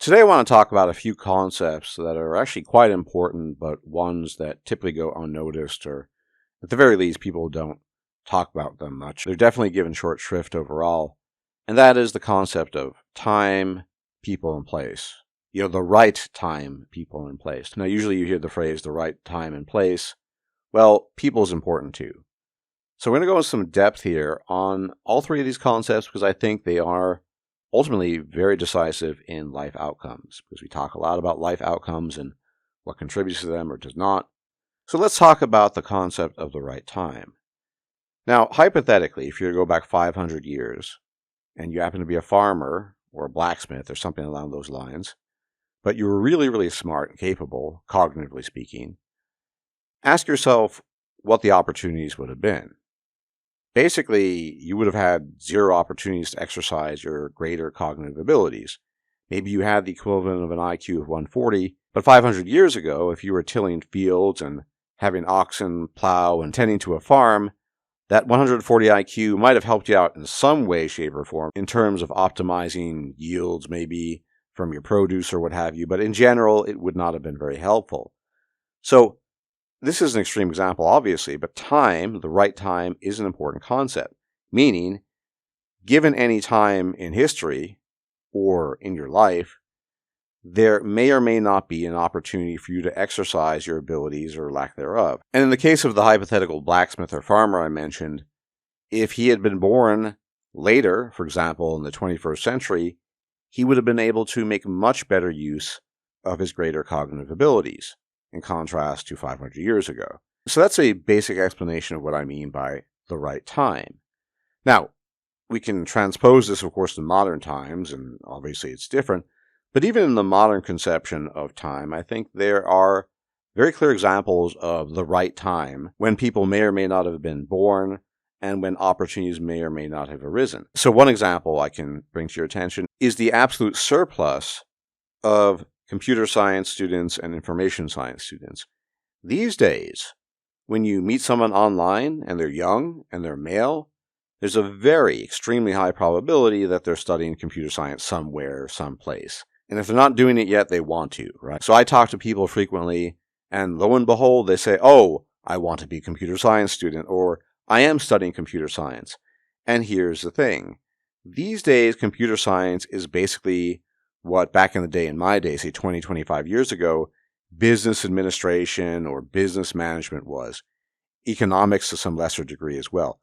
Today I want to talk about a few concepts that are actually quite important, but ones that typically go unnoticed, or at the very least, people don't talk about them much. They're definitely given short shrift overall, and that is the concept of time, people, and place. The right time, people, and place. Now, usually you hear the phrase, the right time and place. Well, people is important too. So we're going to go into some depth here on all three of these concepts because I think they are ultimately very decisive in life outcomes, because we talk a lot about life outcomes and what contributes to them or does not. So let's talk about the concept of the right time. Now, hypothetically, if you were to go back 500 years and you happen to be a farmer or a blacksmith or something along those lines, but you were really, really smart and capable, cognitively speaking, ask yourself what the opportunities would have been. Basically, you would have had zero opportunities to exercise your greater cognitive abilities. Maybe you had the equivalent of an IQ of 140, but 500 years ago, if you were tilling fields and having oxen plow and tending to a farm, that 140 IQ might have helped you out in some way, shape, or form in terms of optimizing yields, maybe from your produce or what have you, but in general, it would not have been very helpful. So, this is an extreme example, obviously, but time, the right time, is an important concept. Meaning, given any time in history or in your life, there may or may not be an opportunity for you to exercise your abilities or lack thereof. And in the case of the hypothetical blacksmith or farmer I mentioned, if he had been born later, for example, in the 21st century, he would have been able to make much better use of his greater cognitive abilities, in contrast to 500 years ago. So that's a basic explanation of what I mean by the right time. Now, we can transpose this, of course, to modern times, and obviously it's different, but even in the modern conception of time, I think there are very clear examples of the right time when people may or may not have been born and when opportunities may or may not have arisen. So one example I can bring to your attention is the absolute surplus of computer science students and information science students. These days, when you meet someone online and they're young and they're male, there's a very extremely high probability that they're studying computer science somewhere, someplace. And if they're not doing it yet, they want to, right? So I talk to people frequently, and lo and behold, they say, oh, I want to be a computer science student, or I am studying computer science. And here's the thing. These days, computer science is basically what back in the day, in my day, say 20, 25 years ago, business administration or business management was. Economics to some lesser degree as well.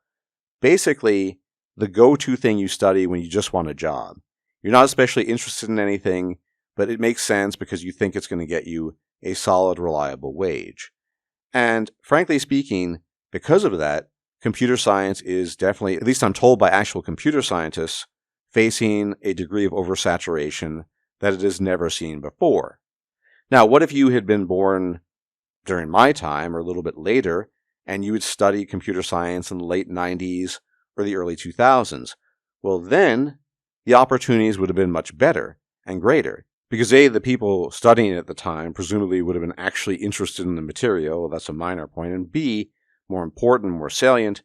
Basically, the go-to thing you study when you just want a job. You're not especially interested in anything, but it makes sense because you think it's going to get you a solid, reliable wage. And frankly speaking, because of that, computer science is definitely, at least I'm told by actual computer scientists, facing a degree of oversaturation that it has never seen before. Now, what if you had been born during my time or a little bit later, and you had studied computer science in the late 90s or the early 2000s? Well, then the opportunities would have been much better and greater, because A, the people studying at the time presumably would have been actually interested in the material. Well, that's a minor point. And B, more important, more salient,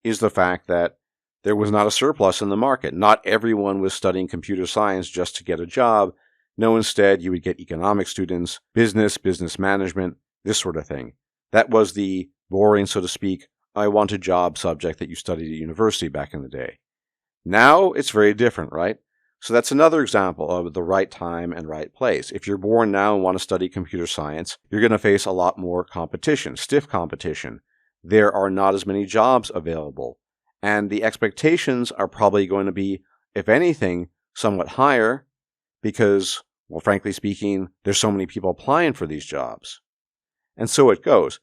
is the fact that there was not a surplus in the market. Not everyone was studying computer science just to get a job. No, instead, you would get economics students, business management, this sort of thing. That was the boring, so to speak, I want a job subject that you studied at university back in the day. Now, it's very different, right? So that's another example of the right time and right place. If you're born now and want to study computer science, you're going to face a lot more competition, stiff competition. There are not as many jobs available. And the expectations are probably going to be, if anything, somewhat higher because, well, frankly speaking, there's so many people applying for these jobs. And so it goes.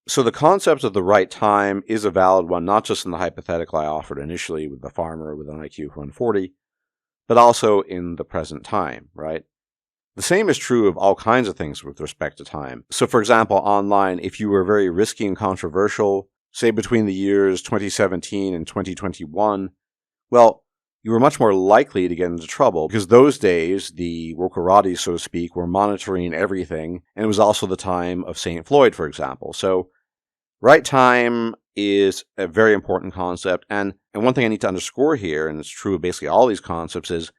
So the concept of the right time is a valid one, not just in the hypothetical I offered initially with the farmer with an IQ of 140, but also in the present time, right? The same is true of all kinds of things with respect to time. So for example, online, if you were very risky and controversial, say between the years 2017 and 2021, well, you were much more likely to get into trouble because those days, the wokerati, so to speak, were monitoring everything, and it was also the time of St. Floyd, for example. So right time is a very important concept, and one thing I need to underscore here, and it's true of basically all these concepts, is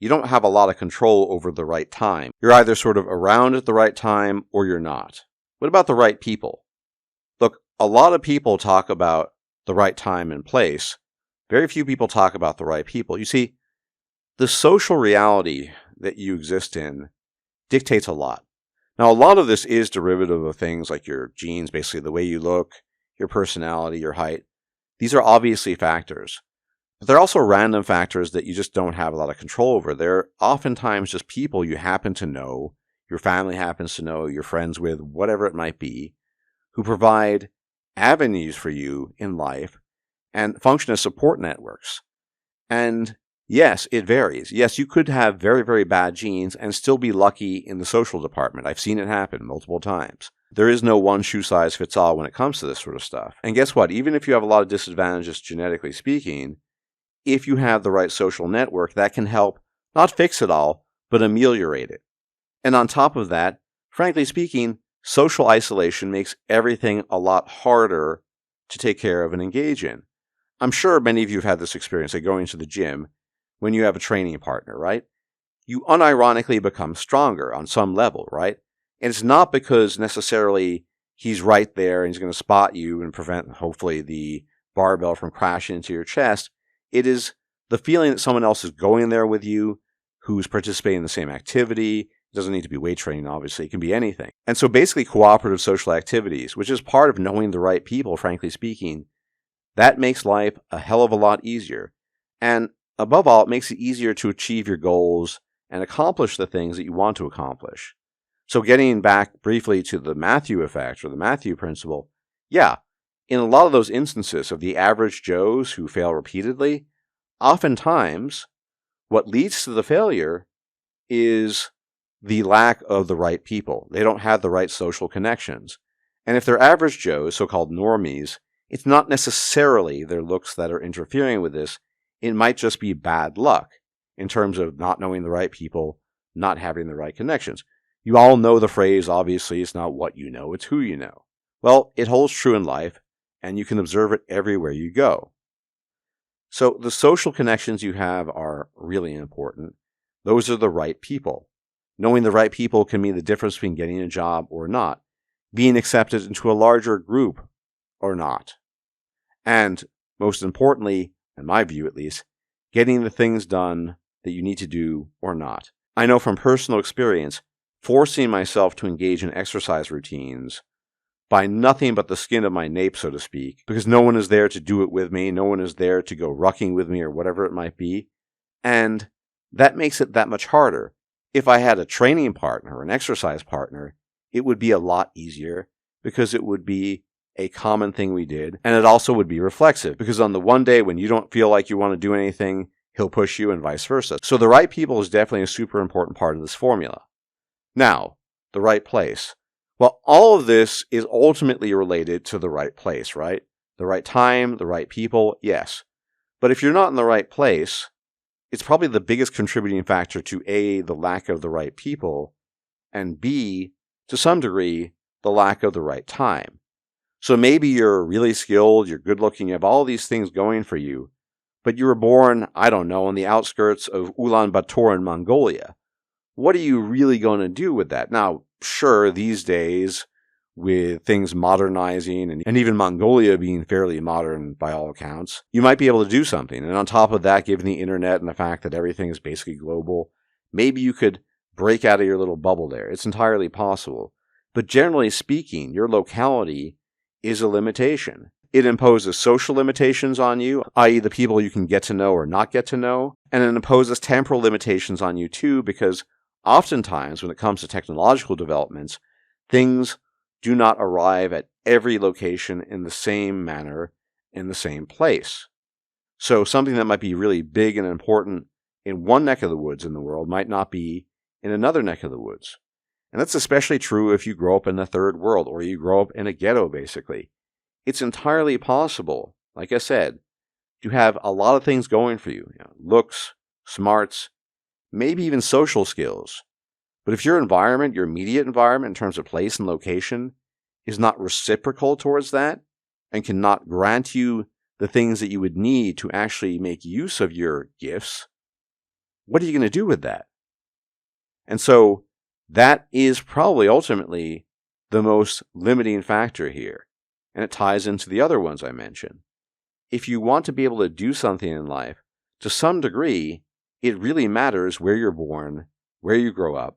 you don't have a lot of control over the right time. You're either sort of around at the right time or you're not. What about the right people? Look, a lot of people talk about the right time and place. Very few people talk about the right people. You see, the social reality that you exist in dictates a lot. Now, a lot of this is derivative of things like your genes, basically the way you look, your personality, your height. These are obviously factors. But they're also random factors that you just don't have a lot of control over. They're oftentimes just people you happen to know, your family happens to know, you're friends with, whatever it might be, who provide avenues for you in life and function as support networks. And yes, it varies. Yes, you could have very, very bad genes and still be lucky in the social department. I've seen it happen multiple times. There is no one shoe size fits all when it comes to this sort of stuff. And guess what? Even if you have a lot of disadvantages genetically speaking, if you have the right social network, that can help not fix it all, but ameliorate it. And on top of that, frankly speaking, social isolation makes everything a lot harder to take care of and engage in. I'm sure many of you have had this experience, like going to the gym when you have a training partner, right? You unironically become stronger on some level, right? And it's not because necessarily he's right there and he's going to spot you and prevent, hopefully, the barbell from crashing into your chest. It is the feeling that someone else is going there with you, who's participating in the same activity. It doesn't need to be weight training, obviously. It can be anything. And so basically cooperative social activities, which is part of knowing the right people, frankly speaking, that makes life a hell of a lot easier. And above all, it makes it easier to achieve your goals and accomplish the things that you want to accomplish. So getting back briefly to the Matthew effect or the Matthew principle, yeah, in a lot of those instances of the average Joes who fail repeatedly, oftentimes what leads to the failure is the lack of the right people. They don't have the right social connections. And if they're average Joes, so-called normies, it's not necessarily their looks that are interfering with this. It might just be bad luck in terms of not knowing the right people, not having the right connections. You all know the phrase, obviously, it's not what you know, it's who you know. Well, it holds true in life, and you can observe it everywhere you go. So the social connections you have are really important. Those are the right people. Knowing the right people can mean the difference between getting a job or not, being accepted into a larger group or not. And most importantly, in my view at least, getting the things done that you need to do or not. I know from personal experience, forcing myself to engage in exercise routines by nothing but the skin of my nape, so to speak, because no one is there to do it with me, no one is there to go rucking with me or whatever it might be, and that makes it that much harder. If I had a training partner or an exercise partner, it would be a lot easier because it would be a common thing we did, and it also would be reflexive, because on the one day when you don't feel like you want to do anything, he'll push you and vice versa. So the right people is definitely a super important part of this formula. Now, the right place. Well, all of this is ultimately related to the right place, right? The right time, the right people, yes. But if you're not in the right place, it's probably the biggest contributing factor to A, the lack of the right people, and B, to some degree, the lack of the right time. So maybe you're really skilled, you're good looking, you have all these things going for you, but you were born, I don't know, on the outskirts of Ulaanbaatar in Mongolia. What are you really going to do with that? Now, sure, these days, with things modernizing and even Mongolia being fairly modern by all accounts, you might be able to do something. And on top of that, given the internet and the fact that everything is basically global, maybe you could break out of your little bubble there. It's entirely possible. But generally speaking, your locality is a limitation. It imposes social limitations on you, i.e. the people you can get to know or not get to know, and it imposes temporal limitations on you too, because oftentimes when it comes to technological developments, things do not arrive at every location in the same manner, in the same place. So something that might be really big and important in one neck of the woods in the world might not be in another neck of the woods. And that's especially true if you grow up in the third world or you grow up in a ghetto, basically. It's entirely possible, like I said, to have a lot of things going for you, looks, smarts, maybe even social skills. But if your environment, your immediate environment in terms of place and location, is not reciprocal towards that and cannot grant you the things that you would need to actually make use of your gifts, what are you going to do with that? And so that is probably ultimately the most limiting factor here. And it ties into the other ones I mentioned. If you want to be able to do something in life, to some degree, it really matters where you're born, where you grow up.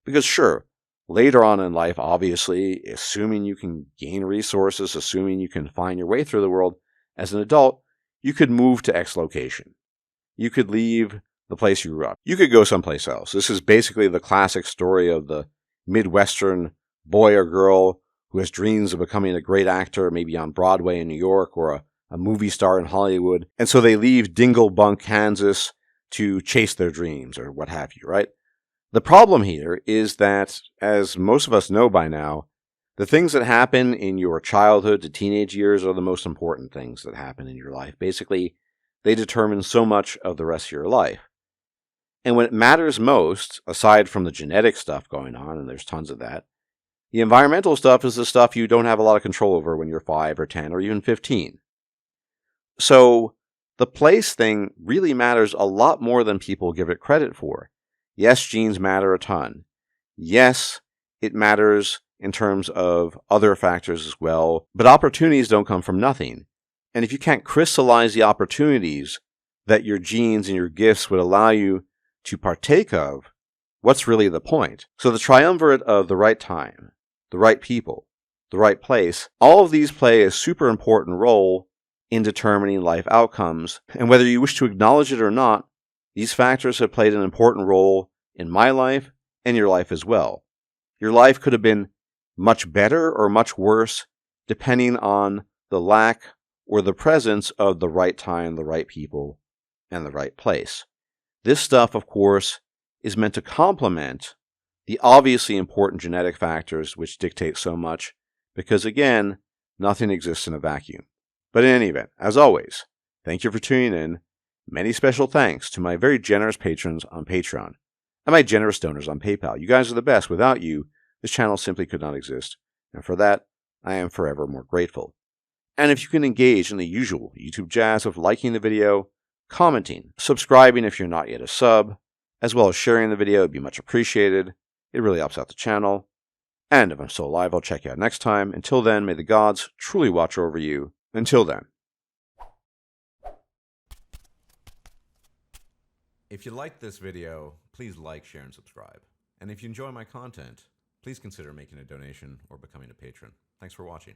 Because sure, later on in life, obviously, assuming you can gain resources, assuming you can find your way through the world, as an adult, you could move to X location. You could leave the place you grew up. You could go someplace else. This is basically the classic story of the Midwestern boy or girl who has dreams of becoming a great actor, maybe on Broadway in New York or a movie star in Hollywood. And so they leave Dinglebunk, Kansas to chase their dreams or what have you, right? The problem here is that, as most of us know by now, the things that happen in your childhood to teenage years are the most important things that happen in your life. Basically, they determine so much of the rest of your life. And when it matters most, aside from the genetic stuff going on, and there's tons of that, the environmental stuff is the stuff you don't have a lot of control over when you're 5 or 10 or even 15. So the place thing really matters a lot more than people give it credit for. Yes, genes matter a ton. Yes, it matters in terms of other factors as well, but opportunities don't come from nothing. And if you can't crystallize the opportunities that your genes and your gifts would allow you to partake of, what's really the point? So the triumvirate of the right time, the right people, the right place, all of these play a super important role in determining life outcomes. And whether you wish to acknowledge it or not, these factors have played an important role in my life and your life as well. Your life could have been much better or much worse depending on the lack or the presence of the right time, the right people, and the right place. This stuff, of course, is meant to complement the obviously important genetic factors which dictate so much, because again, nothing exists in a vacuum. But in any event, as always, thank you for tuning in. Many special thanks to my very generous patrons on Patreon and my generous donors on PayPal. You guys are the best. Without you, this channel simply could not exist. And for that, I am forever more grateful. And if you can engage in the usual YouTube jazz of liking the video, commenting, subscribing if you're not yet a sub, as well as sharing the video, it'd be much appreciated. It really helps out the channel. And if I'm still alive, I'll check you out next time. Until then, may the gods truly watch over you. Until then. If you liked this video, please like, share, and subscribe. And if you enjoy my content, please consider making a donation or becoming a patron. Thanks for watching.